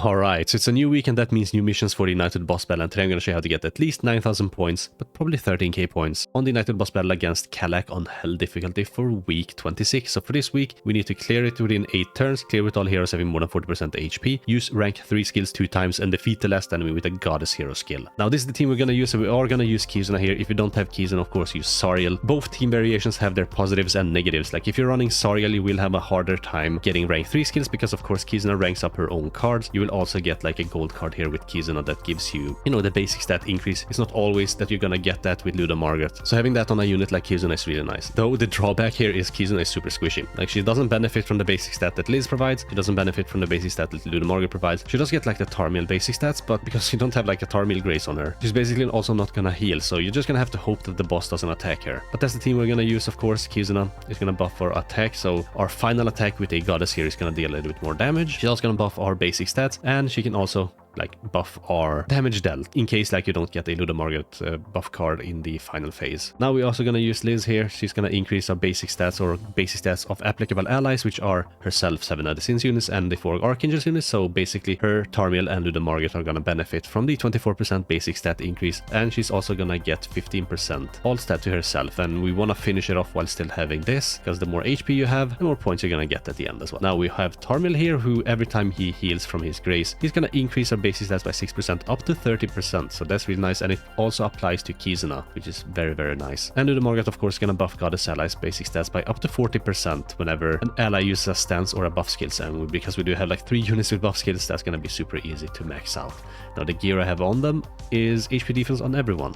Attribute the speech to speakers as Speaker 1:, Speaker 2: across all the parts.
Speaker 1: Alright, so it's a new week and that means new missions for the Knighthood boss battle, and today I'm going to show you how to get at least 9,000 points, but probably 13k points on the Knighthood boss battle against Kelak on Hell difficulty for week 26. So for this week, we need to clear it within 8 turns, clear with all heroes having more than 40% HP, use rank 3 skills 2 times, and defeat the last enemy with a goddess hero skill. Now this is the team we're going to use, so we are going to use Kizuna here. If you don't have Kizuna, of course use Sariel. Both team variations have their positives and negatives. Like if you're running Sariel, you will have a harder time getting rank 3 skills because of course Kizuna ranks up her own cards. You will also get like a gold card here with Kizuna that gives you, the basic stat increase. It's not always that you're gonna get that with Luda Margaret. So having that on a unit like Kizuna is really nice. Though the drawback here is Kizuna is super squishy. Like she doesn't benefit from the basic stat that Liz provides. She doesn't benefit from the basic stat that Luda Margaret provides. She does get like the Tarmiel basic stats, but because you don't have like a Tarmiel Grace on her, she's basically also not gonna heal. So you're just gonna have to hope that the boss doesn't attack her. But that's the team we're gonna use, of course. Kizuna is gonna buff our attack. So our final attack with a goddess here is gonna deal a little bit more damage. She's also gonna buff our basic stats, and she can also like buff our damage dealt in case like you don't get a Luda Margaret buff card in the final phase. Now we're also going to use Liz here. She's going to increase our basic stats or basic stats of applicable allies, which are herself, 7 Medicines units, and the 4 Archangels units. So basically her, Tarmiel, and Luda Margaret are going to benefit from the 24% basic stat increase, and she's also going to get 15% all stat to herself. And we want to finish it off while still having this, because the more HP you have, the more points you're going to get at the end as well. Now we have Tarmiel here, who every time he heals from his grace, he's going to increase our basic stats by 6% up to 30%, so that's really nice, and it also applies to Kizuna, which is very, very nice. And Luda Margaret, of course, is gonna buff Goddess allies basic stats by up to 40% whenever an ally uses a stance or a buff skills, and because we do have like 3 units with buff skills, that's gonna be super easy to max out. Now the gear I have on them is HP defense on everyone.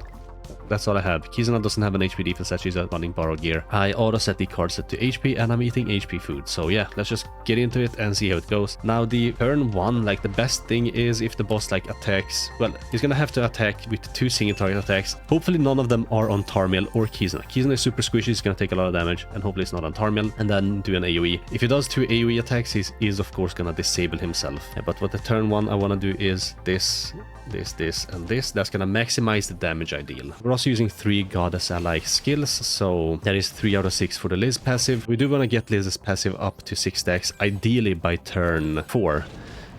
Speaker 1: That's all I have. Kizuna doesn't have an HP defense set, she's running borrowed gear. I auto set the card set to HP, and I'm eating HP food. So yeah, let's just get into it and see how it goes. Now the turn 1, like the best thing is if the boss like attacks, well, he's gonna have to attack with 2 single target attacks. Hopefully none of them are on Tarmiel or Kizuna. Kizuna is super squishy, he's gonna take a lot of damage, and hopefully it's not on Tarmiel, and then do an AoE. If he does 2 AoE attacks, he is of course gonna disable himself. Yeah, but what the turn 1 I wanna do is this, and this. That's gonna maximize the damage I deal. We're also using 3 goddess ally skills, so that is 3 out of 6 for the Liz passive. We do want to get Liz's passive up to 6 stacks, ideally by turn 4.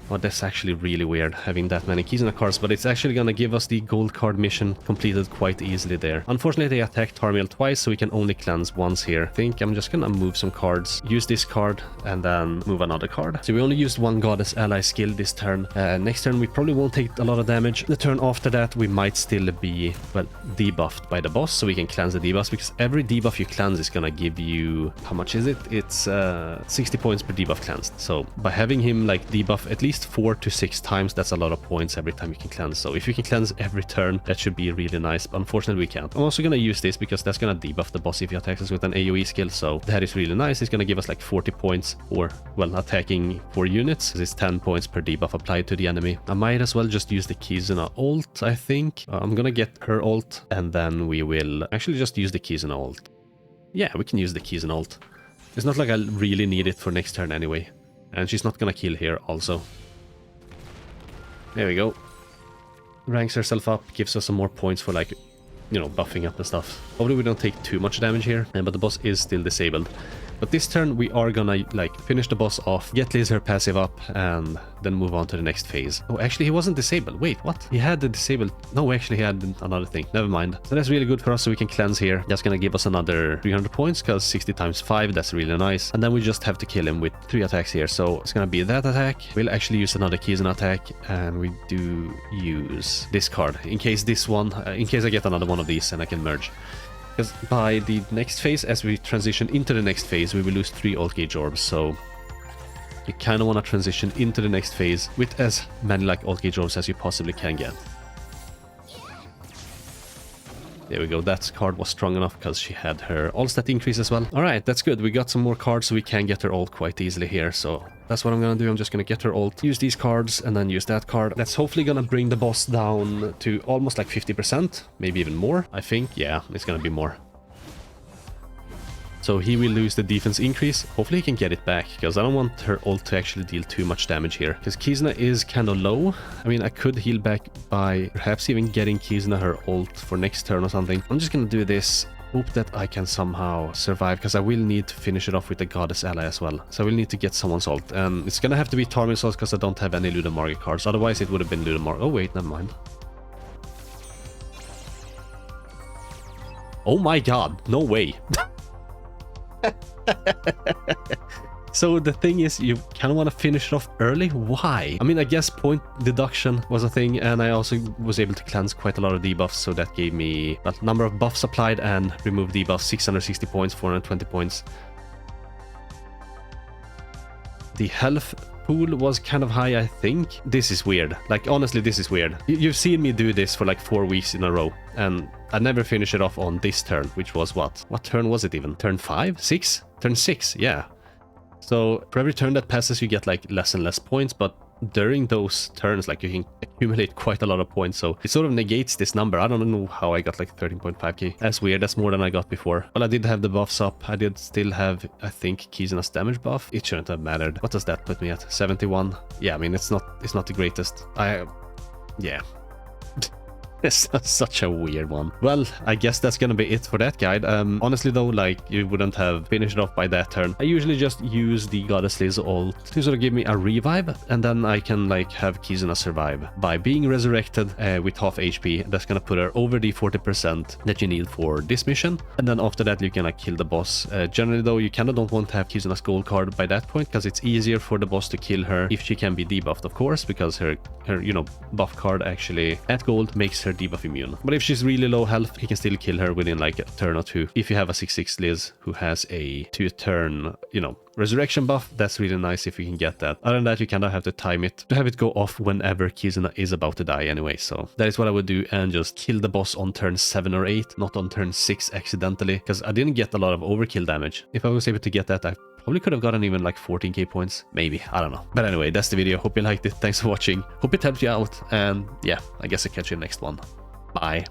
Speaker 1: Well, that's actually really weird having that many Kizuna cards, but it's actually gonna give us the gold card mission completed quite easily there. Unfortunately, they attacked Tarmiel twice, so we can only cleanse once here. I think I'm just gonna move some cards, use this card, and then move another card. So we only used 1 goddess ally skill this turn. Next turn, we probably won't take a lot of damage. The turn after that, we might still be, well, debuffed by the boss, so we can cleanse the debuffs, because every debuff you cleanse is gonna give you, how much is it? It's 60 points per debuff cleansed. So by having him like debuff at least 4 to 6 times, that's a lot of points every time you can cleanse. So if you can cleanse every turn, that should be really nice, but unfortunately we can't. I'm also gonna use this because that's gonna debuff the boss if he attacks us with an AoE skill, so that is really nice. It's gonna give us like 40 points for, well, attacking 4 units. It's 10 points per debuff applied to the enemy. I might as well just use the Kizuna ult, I think. I'm gonna get her ult, and then we will actually just use the Kizuna ult. Yeah, we can use the Kizuna ult. It's not like I really need it for next turn anyway. And she's not gonna kill here also. There we go. Ranks herself up, gives us some more points for like, buffing up and stuff. Hopefully we don't take too much damage here, but the boss is still disabled. But this turn we are gonna like finish the boss off, get Liz her passive up, and then move on to the next phase. Oh, actually he wasn't disabled. Wait, what? He had the disabled. No, actually he had another thing. Never mind. So that's really good for us, so we can cleanse here. That's gonna give us another 300 points, because 60 times 5, that's really nice. And then we just have to kill him with 3 attacks here. So it's gonna be that attack. We'll actually use another Kizuna attack, and we do use this card in case this one, in case I get another one of these and I can merge. Because by the next phase, as we transition into the next phase, we will lose 3 alt gauge orbs, so you kind of want to transition into the next phase with as many like alt gauge orbs as you possibly can get. There we go, that card was strong enough because she had her all stat increase as well. Alright, that's good. We got some more cards, so we can get her ult quite easily here, so that's what I'm gonna do. I'm just gonna get her ult, use these cards, and then use that card. That's hopefully gonna bring the boss down to almost like 50%, maybe even more, I think. Yeah, it's gonna be more. So he will lose the defense increase. Hopefully he can get it back, because I don't want her ult to actually deal too much damage here. Because Kizuna is kind of low. I mean, I could heal back by perhaps even getting Kizuna her ult for next turn or something. I'm just gonna do this Hope that I can somehow survive, because I will need to finish it off with the Goddess ally as well. So I will need to get someone's ult. And it's gonna have to be Tarmin Salt because I don't have any Ludomarga cards. Otherwise it would have been Ludomarga. Oh wait, never mind. Oh my god, no way. So the thing is, you kind of want to finish it off early. Why? I mean, I guess point deduction was a thing, and I also was able to cleanse quite a lot of debuffs, so that gave me a number of buffs applied and remove debuffs, 660 points, 420 points. The health pool was kind of high, I think. This is weird. Like, honestly, this is weird. You've seen me do this for like 4 weeks in a row, and I never finish it off on this turn, which was what? What turn was it even? Turn 5? 6? Turn 6, yeah. So for every turn that passes, you get like less and less points, but during those turns, like, you can accumulate quite a lot of points, so it sort of negates this number. I don't know how I got like 13.5k. That's weird. That's more than I got before. Well, I did have the buffs up. I did still have, I think, Kizuna's damage buff. It shouldn't have mattered. What does that put me at? 71. Yeah, I mean, it's not the greatest. Yeah. It's such a weird one. Well, I guess that's gonna be it for that guide. Honestly though, like, you wouldn't have finished it off by that turn. I usually just use the Goddess Liz ult to sort of give me a revive, and then I can like have Kizuna survive by being resurrected with half HP. That's gonna put her over the 40% that you need for this mission, and then after that you can like kill the boss. Generally though, you kind of don't want to have Kizuna's gold card by that point, because it's easier for the boss to kill her if she can be debuffed, of course, because her you know, buff card actually at gold makes her debuff immune. But if she's really low health, you can still kill her within like a turn or two. If you have a 6/6 Liz who has a 2-turn, you know, resurrection buff, that's really nice if you can get that. Other than that, you kind of have to time it to have it go off whenever Kizuna is about to die anyway. So that is what I would do, and just kill the boss on turn 7 or 8, not on turn 6 accidentally, because I didn't get a lot of overkill damage. If I was able to get that, I probably could have gotten even like 14k points, maybe, I don't know. But anyway, that's the video. Hope you liked it. Thanks for watching. Hope it helped you out, and yeah, I guess I'll catch you in the next one. Bye.